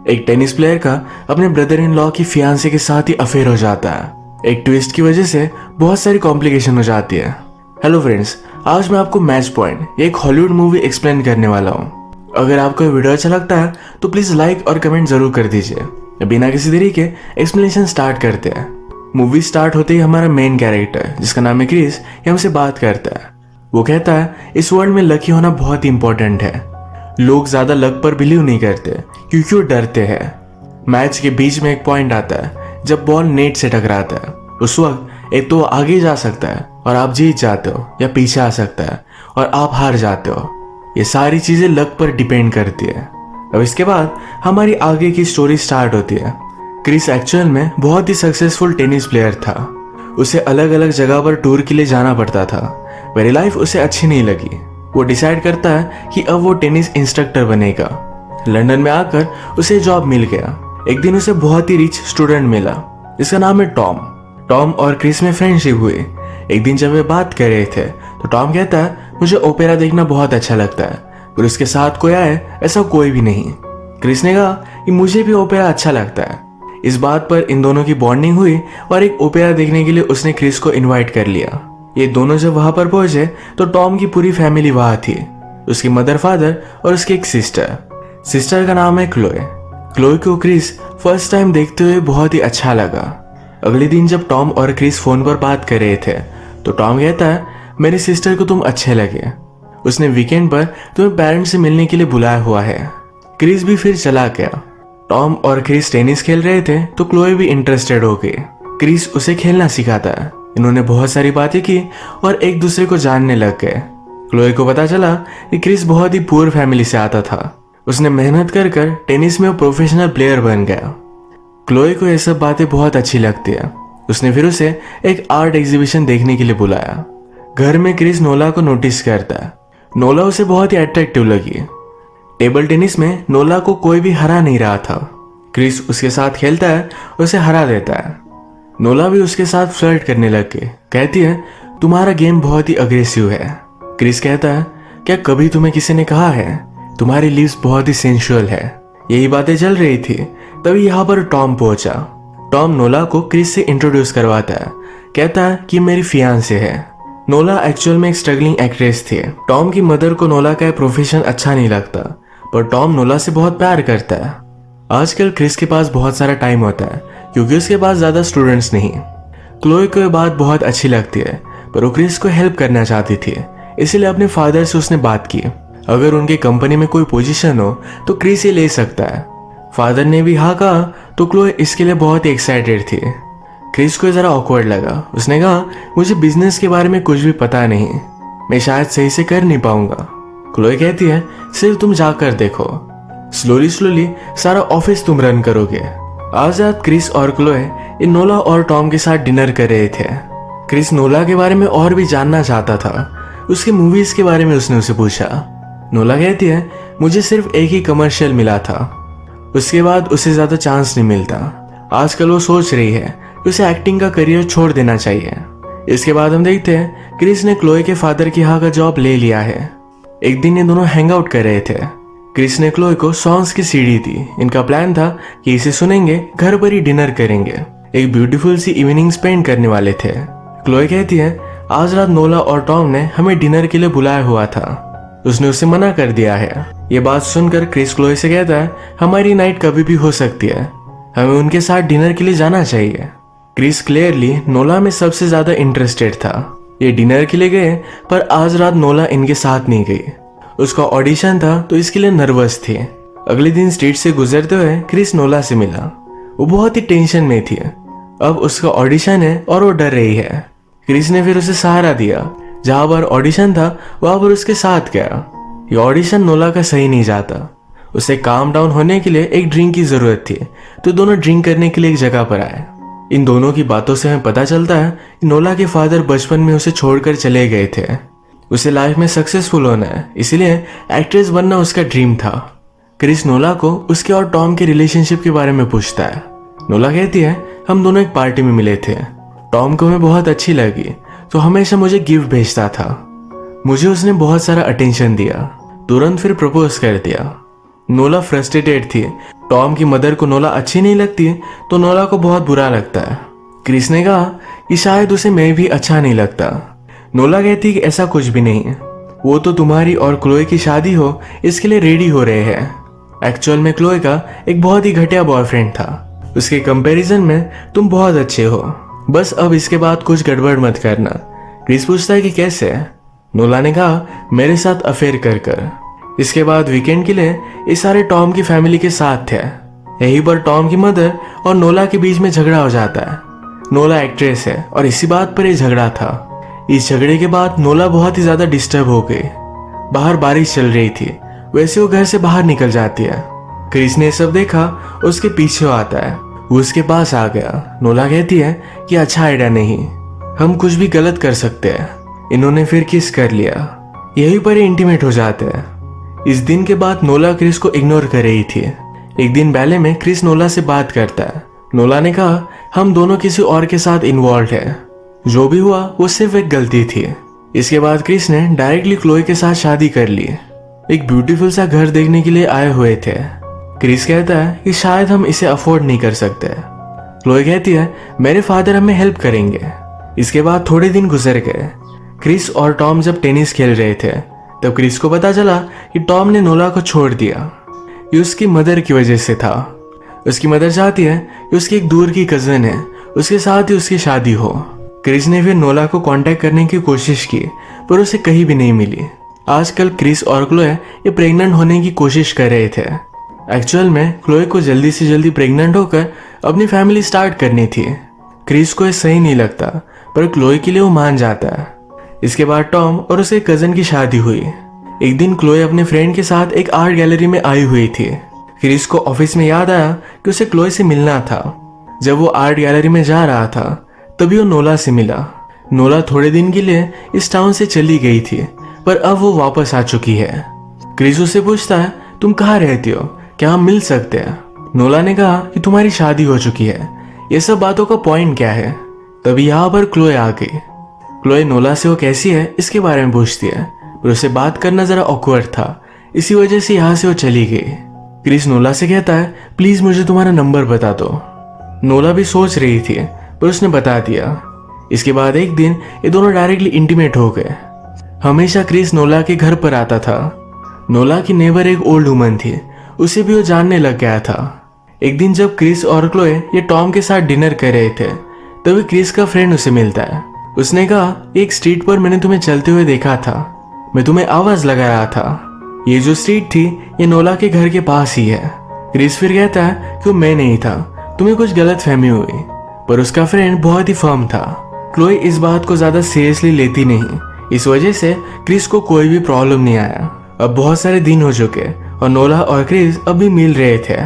एक tennis player का अपने ब्रदर इन लॉ की फियांसे के साथ ही अफेयर हो जाता है। एक ट्विस्ट की वजह से बहुत सारी कॉम्प्लिकेशन हो जाती है। हेलो फ्रेंड्स, आज मैं आपको मैच पॉइंट एक हॉलीवुड मूवी एक्सप्लेन करने वाला हूँ। अगर आपको ये वीडियो अच्छा लगता है तो प्लीज लाइक और कमेंट जरूर कर दीजिए। बिना किसी देरी के एक्सप्लेनेशन स्टार्ट करते हैं। मूवी स्टार्ट होते ही हमारा मेन कैरेक्टर जिसका नाम है क्रिस, ये हमसे बात करता है। वो कहता है इस वर्ल्ड में लकी होना बहुत इंपॉर्टेंट है। लोग ज्यादा लक पर बिलीव नहीं करते क्योंकि वो डरते हैं। मैच के बीच में एक पॉइंट आता है जब बॉल नेट से टकराता है। उस वक्त एक तो आगे जा सकता है और आप जीत जाते हो, या पीछे आ सकता है और आप हार जाते हो। ये सारी चीजें लक पर डिपेंड करती है। अब इसके बाद हमारी आगे की स्टोरी स्टार्ट होती है। क्रिस एक्चुअल में बहुत ही सक्सेसफुल टेनिस प्लेयर था। उसे अलग अलग जगह पर टूर के लिए जाना पड़ता था। मेरी लाइफ उसे अच्छी नहीं लगी। वो डिसाइड करता है कि अब वो टेनिस इंस्ट्रक्टर बनेगा। लंदन में आकर उसे जॉब मिल गया। एक दिन उसे बहुत ही रिच स्टूडेंट मिला जिसका नाम है टॉम। टॉम और क्रिस में फ्रेंडशिप हुई। एक दिन जब वे बात कर रहे थे तो टॉम कहता है मुझे ओपेरा देखना बहुत अच्छा लगता है, पर उसके साथ कोई आए ऐसा कोई भी नहीं। क्रिस ने कहा कि मुझे भी ओपेरा अच्छा लगता है। इस बात पर इन दोनों की बॉन्डिंग हुई और एक ओपेरा देखने के लिए उसने क्रिस को इनवाइट कर लिया। ये दोनों जब वहां पर पहुंचे तो टॉम की पूरी फैमिली वहां थी। उसकी मदर, फादर और उसकी एक सिस्टर का नाम है क्लोए। क्लोए को क्रिस फर्स्ट टाइम देखते हुए बहुत ही अच्छा लगा। अगले दिन जब टॉम और क्रिस फोन पर बात कर रहे थे तो टॉम कहता है मेरी सिस्टर को तुम अच्छे लगे। उसने वीकेंड पर तुम्हें पेरेंट्स से मिलने के लिए बुलाया हुआ है। क्रिस भी फिर चला गया। टॉम और क्रिस टेनिस खेल रहे थे तो क्लोए भी इंटरेस्टेड हो गई। क्रिस उसे खेलना सिखाता है। इन्होंने बहुत सारी बातें की और एक दूसरे को जानने लग गए। क्लोए को पता चला कि क्रिस बहुत ही पुअर फैमिली से आता था। उसने मेहनत कर टेनिस में प्रोफेशनल प्लेयर बन गया। क्लोए को ये सब बातें बहुत अच्छी लगती है। उसने फिर उसे एक आर्ट एग्जीबिशन देखने के लिए बुलाया। घर में क्रिस नोला को नोटिस करता है। नोला उसे बहुत ही अट्रैक्टिव लगी। टेबल टेनिस में नोला को कोई भी हरा नहीं रहा था। क्रिस उसके साथ खेलता है और उसे हरा देता है। नोला भी उसके साथ फ्लर्ट करने लग गई। कहती है तुम्हारा गेम बहुत ही अग्रेसिव है। क्रिस कहता है क्या कभी तुम्हें किसी ने कहा है तुम्हारी लिप्स बहुत ही सेंसुअल है। यही बातें चल रही थी तभी यहाँ पर टॉम पहुंचा। टॉम नोला को क्रिस से इंट्रोड्यूस करवाता है। कहता है कि मेरी फियांसे है। नोला एक्चुअल में एक स्ट्रगलिंग एक्ट्रेस थी। टॉम की मदर को नोला का प्रोफेशन अच्छा नहीं लगता, पर टॉम नोला से बहुत प्यार करता है। आजकल क्रिस के पास बहुत सारा टाइम होता है क्योंकि उसके पास ज्यादा स्टूडेंट्स नहीं। क्लोए को यह बात बहुत अच्छी लगती है, पर वो क्रिस को हेल्प करना चाहती थी, इसीलिए अपने फादर से उसने बात की अगर उनके कंपनी में कोई पोजीशन हो तो क्रिस ये ले सकता है। फादर ने भी हाँ कहा तो क्लोए इसके लिए बहुत ही एक्साइटेड थी। क्रिस को जरा ऑकवर्ड लगा। उसने कहा मुझे बिजनेस के बारे में कुछ भी पता नहीं, मैं शायद सही से कर नहीं पाऊंगा। क्लोए कहती है सिर्फ तुम जाकर देखो, स्लोली सारा ऑफिस तुम रन करोगे। आज रात क्रिस और क्लोए इन नोला और टॉम के साथ डिनर कर रहे थे। क्रिस नोला के बारे में और भी जानना चाहता था। उसके मूवीज के बारे में उसने उसे पूछा। नोला कहती है मुझे सिर्फ एक ही कमर्शियल मिला था, उसके बाद उसे ज्यादा चांस नहीं मिलता। आजकल वो सोच रही है कि उसे एक्टिंग का करियर छोड़ देना चाहिए। इसके बाद हम देखते हैं क्रिस ने क्लोए के फादर की यहाँ का जॉब ले लिया है। एक दिन ये दोनों हैंग आउट कर रहे थे। क्रिस ने क्लोए को सॉन्ग्स की सीडी दी। इनका प्लान था कि इसे सुनेंगे, घर पर ही डिनर करेंगे, एक ब्यूटीफुल सी इवनिंग स्पेंड करने वाले थे। क्लोए कहती है आज रात नोला और टॉम ने हमें डिनर के लिए बुलाया हुआ था, उसने उसे मना कर दिया है। ये बात सुनकर क्रिस क्लोए से कहता है हमारी नाइट कभी भी हो सकती है, हमें उनके साथ डिनर के लिए जाना चाहिए। क्रिस क्लियरली नोला में सबसे ज्यादा इंटरेस्टेड था। ये डिनर के लिए गए पर आज रात नोला इनके साथ नहीं गई। उसका ऑडिशन था तो इसके लिए नर्वस थी। अगले दिन स्ट्रीट से गुजरते हुए क्रिस नोला से मिला। वो बहुत ही टेंशन में थी। अब उसका ऑडिशन है और वो डर रही है। क्रिस ने फिर उसे सहारा दिया। जहां पर ऑडिशन था वहां पर उसके साथ गया। ये ऑडिशन नोला का सही नहीं जाता। उसे काम डाउन होने के लिए एक ड्रिंक की जरूरत थी, तो दोनों ड्रिंक करने के लिए एक जगह पर आए। इन दोनों की बातों से हमें पता चलता है कि नोला के फादर बचपन में उसे छोड़कर चले गए थे। उसे लाइफ में सक्सेसफुल होना है, इसलिए एक्ट्रेस बनना उसका ड्रीम था। क्रिस नोला को उसके और टॉम के रिलेशनशिप के बारे में पूछता है। नोला कहती है हम दोनों एक पार्टी में मिले थे। टॉम को मैं बहुत अच्छी लगी तो हमेशा मुझे गिफ्ट भेजता था। मुझे उसने बहुत सारा अटेंशन दिया, तुरंत फिर प्रपोज कर दिया। नोला फ्रस्ट्रेटेड थी। टॉम की मदर को नोला अच्छी नहीं लगती तो नोला को बहुत बुरा लगता है। क्रिस ने कहा कि शायद उसे मैं भी अच्छा नहीं लगता। नोला कहती कि ऐसा कुछ भी नहीं है, वो तो तुम्हारी और क्लोए की शादी हो इसके लिए रेडी हो रहे हैं। एक्चुअल में क्लोए का एक बहुत ही घटिया बॉयफ्रेंड था, उसके कंपैरिजन में तुम बहुत अच्छे हो, बस अब इसके बाद कुछ गड़बड़ मत करना। क्रिस पूछता है कि कैसे? नोला ने कहा मेरे साथ अफेयर कर कर। इसके बाद वीकेंड के लिए ये सारे टॉम की फैमिली के साथ थे। यहीं पर टॉम की मदर और नोला के बीच में झगड़ा हो जाता है। नोला एक्ट्रेस है और इसी बात पर यह झगड़ा था। इस झगड़े के बाद नोला बहुत ही ज्यादा डिस्टर्ब हो गई। बाहर बारिश चल रही थी, वैसे वो घर से बाहर निकल जाती है। क्रिस ने सब देखा, उसके पीछे आता है, वो उसके पास आ गया। नोला कहती है कि अच्छा आइडिया नहीं, हम कुछ भी गलत कर सकते हैं। इन्होंने फिर किस कर लिया, यहीं पर इंटीमेट हो जाते हैं। इस दिन के बाद नोला क्रिस को इग्नोर कर रही थी। एक दिन बैले में क्रिस नोला से बात करता है। नोला ने कहा हम दोनों किसी और के साथ इन्वॉल्व है, जो भी हुआ वो सिर्फ एक गलती थी। इसके बाद क्रिस ने डायरेक्टली क्लोए के साथ शादी कर ली। एक ब्यूटीफुल सा घर देखने के लिए आए हुए थे। क्रिस कहता है कि शायद हम इसे अफोर्ड नहीं कर सकते। क्लोए कहती है मेरे फादर हमें हेल्प करेंगे। इसके बाद थोड़े दिन गुजर गए। क्रिस और टॉम जब टेनिस खेल रहे थे तब क्रिस को पता चला कि टॉम ने नोला को छोड़ दिया। ये उसकी मदर की वजह से था। उसकी मदर चाहती है कि उसकी एक दूर की कजन है, उसके साथ ही उसकी शादी हो। क्रिस ने फिर नोला को कांटेक्ट करने की कोशिश की पर उसे कहीं भी नहीं मिली। आजकल क्रिस और क्लोए ये प्रेग्नेंट होने की कोशिश कर रहे थे। एक्चुअल में क्लोए को जल्दी से जल्दी प्रेग्नेंट होकर अपनी फैमिली स्टार्ट करनी थी। क्रिस को ये सही नहीं लगता पर क्लोए के लिए वो मान जाता है। इसके बाद टॉम और उसके कजन की शादी हुई। एक दिन क्लोए अपने फ्रेंड के साथ एक आर्ट गैलरी में आई हुई थी। क्रिस को ऑफिस में याद आया कि उसे क्लोए से मिलना था। जब वो आर्ट गैलरी में जा रहा था तभी वो नोला से मिला। नोला थोड़े दिन के लिए इस टाउन से चली गई थी पर अब वो वापस आ चुकी है। क्रिस उससे पूछता है तुम कहाँ रहती हो, क्या हम मिल सकते हैं? नोला ने कहा कि तुम्हारी शादी हो चुकी है, ये सब बातों का पॉइंट क्या है? तभी यहाँ पर क्लोए आ गई। क्लोए नोला से वो कैसी है इसके बारे में पूछती है पर उसे बात करना जरा ऑकवर्ड था, इसी वजह से यहाँ से वो चली गई। क्रिस नोला से कहता है प्लीज मुझे तुम्हारा नंबर बता दो। नोला भी सोच रही थी पर उसने बता दिया। इसके बाद एक दिन ये दोनों डायरेक्टली इंटीमेट हो गए। हमेशा क्रिस नोला के घर पर आता था। नोला की नेबर एक ओल्ड वुमन थी, उसे भी वो जानने लग गया था। एक दिन जब क्रिस और क्लोए ये टॉम के साथ डिनर कर रहे थे तभी क्रिस का फ्रेंड उसे मिलता है। उसने कहा एक स्ट्रीट पर मैंने तुम्हें चलते हुए देखा था, मैं तुम्हें आवाज लगा रहा था। ये जो स्ट्रीट थी ये नोला के घर के पास ही है। क्रिस फिर कहता है कि वो मैं नहीं था, तुम्हें कुछ गलत फहमी हुई। पर उसका फ्रेंड बहुत ही फर्म था। क्लोए इस बात को ज्यादा सीरियसली लेती नहीं, इस वजह से क्रिस को कोई भी प्रॉब्लम नहीं आया। अब बहुत सारे दिन हो चुके और नोला और क्रिस अब भी मिल रहे थे।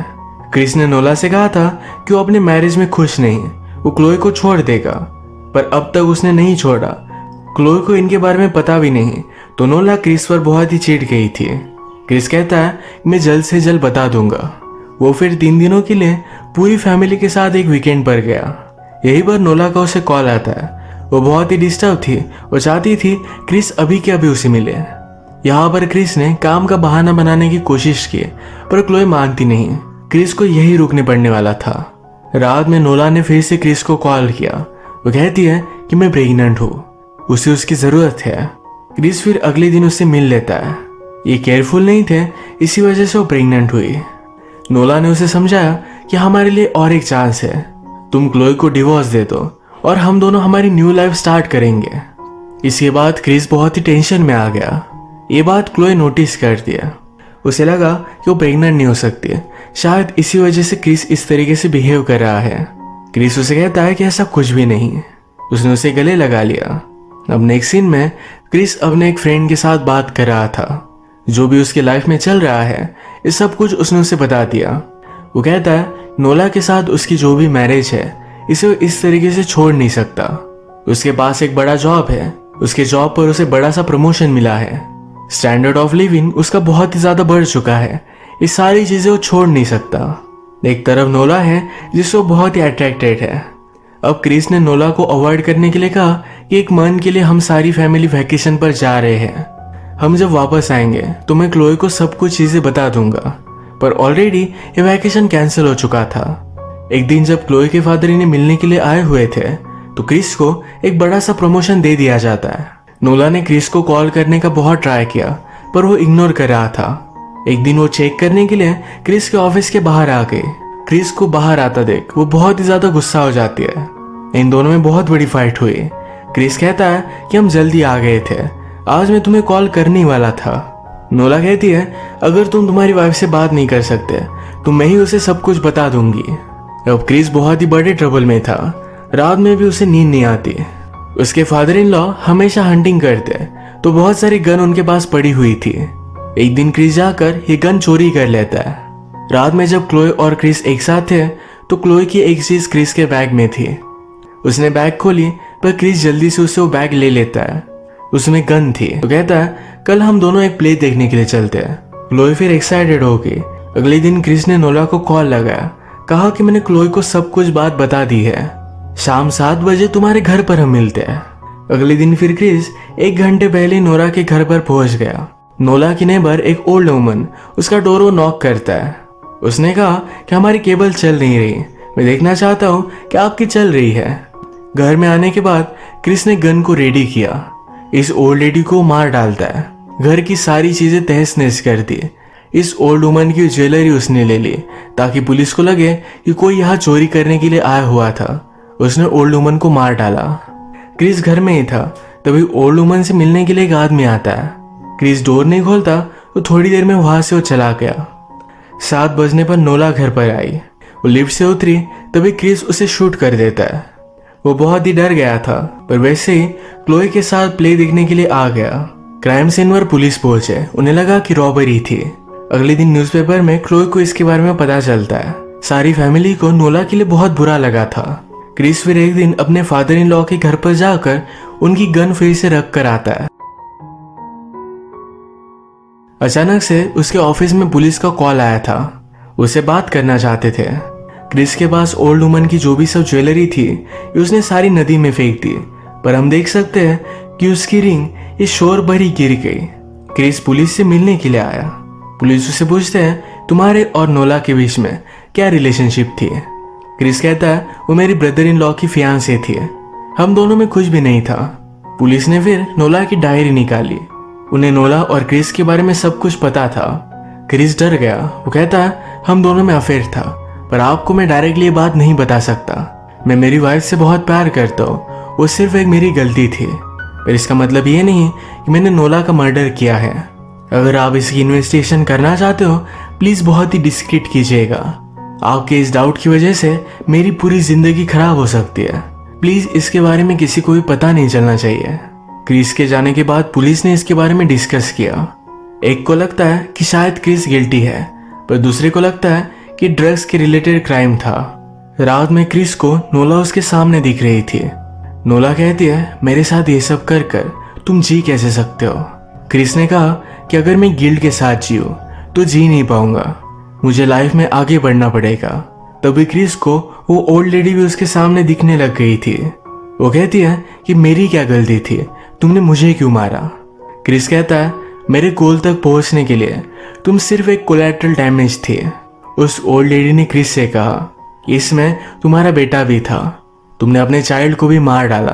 क्रिस ने नोला से कहा था कि वो अपने मैरिज में खुश नहीं, वो क्लोए को छोड़ देगा, पर अब तक उसने नहीं छोड़ा। क्लोए को इनके बारे में पता भी नहीं तो नोला क्रिस पर बहुत ही चिढ़ गई थी। क्रिस कहता है मैं जल्द से जल्द बता दूंगा। वो फिर 3 दिनों के लिए पूरी फैमिली के साथ एक वीकेंड पर गया। यही पर नोला का उसे कॉल आता है। वो बहुत ही डिस्टर्ब थी, वो चाहती थी क्रिस अभी के अभी उसे मिले। यहाँ पर क्रिस ने काम का बहाना बनाने की कोशिश की पर क्लोए मानती नहीं। क्रिस को यही रुकने पड़ने वाला था। रात में नोला ने फिर से क्रिस को कॉल किया। वो कहती है कि मैं प्रेग्नेंट हूँ, उसे उसकी जरूरत है। क्रिस फिर अगले दिन उससे मिल लेता है। ये केयरफुल नहीं थे, इसी वजह से वो प्रेग्नेंट हुई। नोला ने उसे समझाया कि हमारे लिए और एक चांस है, तुम क्लोए को डिवोर्स दे दो और हम दोनों हमारी न्यू लाइफ स्टार्ट करेंगे। इसके बाद क्रिस बहुत ही टेंशन में आ गया। ये बात क्लोए नोटिस कर दिया। उसे लगा कि वो प्रेग्नेंट नहीं हो सकती, शायद इसी वजह से क्रिस इस तरीके से बिहेव कर रहा है। क्रिस उसे कहता है कि ऐसा कुछ भी नहीं। उसने उसे गले लगा लिया। अब नेक्स्ट सीन में क्रिस अपने एक फ्रेंड के साथ बात कर रहा था। जो भी उसके लाइफ में चल रहा है ये सब कुछ उसने उसे बता दिया। वो कहता है नोला के साथ उसकी जो भी मैरिज है इसे वो इस तरीके से छोड़ नहीं सकता। उसके पास एक बड़ा जॉब है, उसके जॉब पर उसे बड़ा सा प्रमोशन मिला है। स्टैंडर्ड ऑफ लिविंग उसका बहुत ही ज्यादा बढ़ चुका है। ये सारी चीजें वो छोड़ नहीं सकता। एक तरफ नोला है जिससे वो बहुत ही अट्रैक्टेड है। अब क्रिस ने नोला को अवॉइड करने के लिए कहा कि एक मंथ के लिए हम सारी फैमिली वैकेशन पर जा रहे हैं। हम जब वापस आएंगे तो मैं क्लोए को सब कुछ चीजें बता दूंगा। पर ऑलरेडी ये वैकेशन कैंसिल हो चुका था। एक दिन जब क्लोई के फादर इन्हें मिलने के लिए आए हुए थे तो क्रिस को एक बड़ा सा प्रमोशन दे दिया जाता है। नोला ने क्रिस को कॉल करने का बहुत ट्राई किया पर वो इग्नोर कर रहा था। एक दिन वो चेक करने के लिए क्रिस के ऑफिस के बाहर आ गए। क्रिस को बाहर आता देख वो बहुत ही ज्यादा गुस्सा हो जाती है। इन दोनों में बहुत बड़ी फाइट हुई। क्रिस कहता है कि हम जल्दी आ गए थे, आज मैं तुम्हें कॉल करने वाला था। नोला कहती है अगर तुम तुम्हारी वाइफ से बात नहीं कर सकते तो मैं ही उसे सब कुछ बता दूंगी। अब क्रिस बहुत ही बड़े ट्रबल में था, रात में भी उसे नींद नहीं आती। उसके फादर इन लॉ हमेशा हंटिंग करते तो बहुत सारी गन उनके पास पड़ी हुई थी। एक दिन क्रिस जाकर ये गन चोरी कर लेता है। रात में जब क्लोई और क्रिस एक साथ थे तो क्लोई की एक चीज क्रिस के बैग में थी। उसने बैग खोली पर क्रिस जल्दी से उसे वो बैग ले लेता है। उसमें गन थी तो कहता है कल हम दोनों एक प्ले देखने के लिए चलते हैं। क्लोई फिर एक्साइटेड हो गई। अगले दिन क्रिस ने नोला को कॉल लगाया, कहा कि मैंने क्लोई को सब कुछ बात बता दी है, शाम 7 बजे तुम्हारे घर पर हम मिलते हैं। अगले दिन फिर क्रिस 1 घंटे पहले नोरा के घर पर पहुंच गया। नोला की नेबर एक ओल्ड वुमन उसका डोर वो नॉक करता है। उसने कहा कि हमारी केबल चल नहीं रही, मैं देखना चाहता हूँ कि आपकी चल रही है। घर में आने के बाद क्रिस ने गन को रेडी किया, इस ओल्ड लेडी को मार डालता है। घर की सारी चीजें तहस नहस कर दी। इस ओल्ड वुमन की ज्वेलरी उसने ले ली ताकि पुलिस को लगे कि कोई यहाँ चोरी करने के लिए आया हुआ था। उसने ओल्ड वुमन को मार डाला। क्रिस घर में ही था तभी ओल्ड वुमन से मिलने के लिए एक आदमी आता है। क्रिस डोर नहीं खोलता तो थोड़ी देर में वहां से वो चला गया। 7 बजने पर नोला घर पर आई। वो लिफ्ट से उतरी तभी क्रिस उसे शूट कर देता है। वो बहुत ही डर गया था पर वैसे ही क्लोई के साथ प्ले देखने के लिए आ गया। क्राइम सीन पर पुलिस पहुंचे, उन्हें लगा कि रॉबरी थी। अगले दिन न्यूज़पेपर में क्लोई को इसके बारे में पता चलता है। सारी फैमिली को नोला के लिए बहुत बुरा लगा था। क्रिस फिर एक दिन अपने फादर इन लॉ के घर पर जाकर उनकी गन फिर से रख कर आता है। अचानक से उसके ऑफिस में पुलिस का कॉल आया था, उसे बात करना चाहते थे। क्रिस के पास ओल्ड वुमन की जो भी सब ज्वेलरी थी उसने सारी नदी में फेंक दी, पर हम देख सकते हैं कि उसकी रिंग इस शोर पर ही गिर गई। क्रिस पुलिस से मिलने के लिए आया। पुलिस उससे पूछते हैं तुम्हारे और नोला के बीच में क्या रिलेशनशिप थी। क्रिस कहता है वो मेरी ब्रदर इन लॉ की फियांसे थी, हम दोनों में कुछ भी नहीं था। पुलिस ने फिर नोला की डायरी निकाली, उन्हें नोला और क्रिस के बारे में सब कुछ पता था। क्रिस डर गया। वो कहता है हम दोनों में अफेयर था, पर आपको मैं डायरेक्टली ये बात नहीं बता सकता। मैं मेरी वाइफ से बहुत प्यार करता हूँ, वो सिर्फ एक मेरी गलती थी, पर इसका मतलब ये नहीं कि मैंने नोला का मर्डर किया है। अगर आप इसकी इन्वेस्टिगेशन करना चाहते हो प्लीज बहुत ही डिस्क्रीट कीजिएगा। आपके इस डाउट की वजह से मेरी पूरी जिंदगी खराब हो सकती है, प्लीज इसके बारे में किसी को भी पता नहीं चलना चाहिए। क्रिस के जाने के बाद पुलिस ने इसके बारे में डिस्कस किया। एक को लगता है कि शायद क्रिस गिल्टी है, पर दूसरे को लगता है कि ड्रग्स के रिलेटेड क्राइम था। रात में क्रिस को नोला उसके सामने दिख रही थी। नोला कहती है मेरे साथ ये सब कर कर तुम जी कैसे सकते हो। क्रिस ने कहा कि अगर मैं गिल्ट के साथ जीऊं तो जी नहीं पाऊंगा, मुझे लाइफ में आगे बढ़ना पड़ेगा। तभी क्रिस को वो ओल्ड लेडी भी उसके सामने दिखने लग गई थी। वो कहती है कि मेरी क्या गलती थी, तुमने मुझे क्यों मारा। क्रिस कहता है मेरे गोल तक पहुंचने के लिए तुम सिर्फ एक कोलैटरल डैमेज थे। उस ओल्ड लेडी ने क्रिस से कहा इसमें तुम्हारा बेटा भी था, तुमने अपने चाइल्ड को भी मार डाला।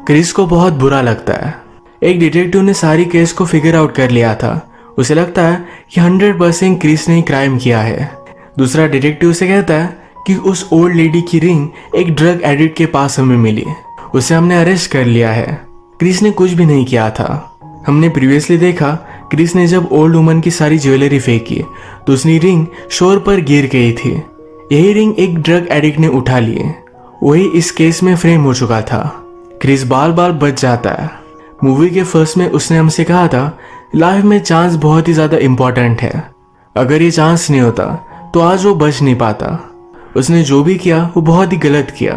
क्रिस को बहुत बुरा लगता है। एक डिटेक्टिव ने सारी केस को फिगर आउट कर लिया था, उसे लगता है कि 100% क्रिस ने ही क्राइम किया है। दूसरा डिटेक्टिव से कहता है कि उस ओल्ड लेडी की रिंग एक ड्रग एडिक्ट के पास हमें मिली, उसे हमने अरेस्ट कर लिया है। क्रिस ने कुछ भी नहीं किया था। हमने प्रीवियसली देखा क्रिस ने जब ओल्ड वुमन की सारी ज्वेलरी फेंकी तो उसकी रिंग शोर पर गिर गई थी। यही रिंग एक ड्रग एडिक्ट ने उठा ली, वही इस केस में फ्रेम हो चुका था। क्रिस बार बार बच जाता है। मूवी के फर्स्ट में उसने हमसे कहा था लाइफ में चांस बहुत ही ज्यादा इंपॉर्टेंट है, अगर ये चांस नहीं होता तो आज वो बच नहीं पाता। उसने जो भी किया वो बहुत ही गलत किया,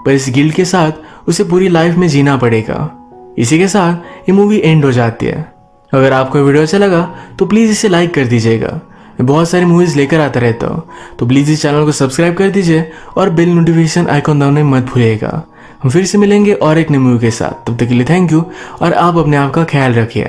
पर इस गिल्ट के साथ उसे पूरी लाइफ में जीना पड़ेगा। इसी के साथ ये मूवी एंड हो जाती है। अगर आपको वीडियो अच्छा लगा तो प्लीज़ इसे लाइक कर दीजिएगा। मैं बहुत सारी मूवीज़ लेकर आता रहता हूँ, तो प्लीज़ इस चैनल को सब्सक्राइब कर दीजिए और बेल नोटिफिकेशन आइकॉन दबाना मत भूलिएगा। हम फिर से मिलेंगे और एक नई मूवी के साथ। तब तक के लिए थैंक यू और आप अपने आप का ख्याल रखिए।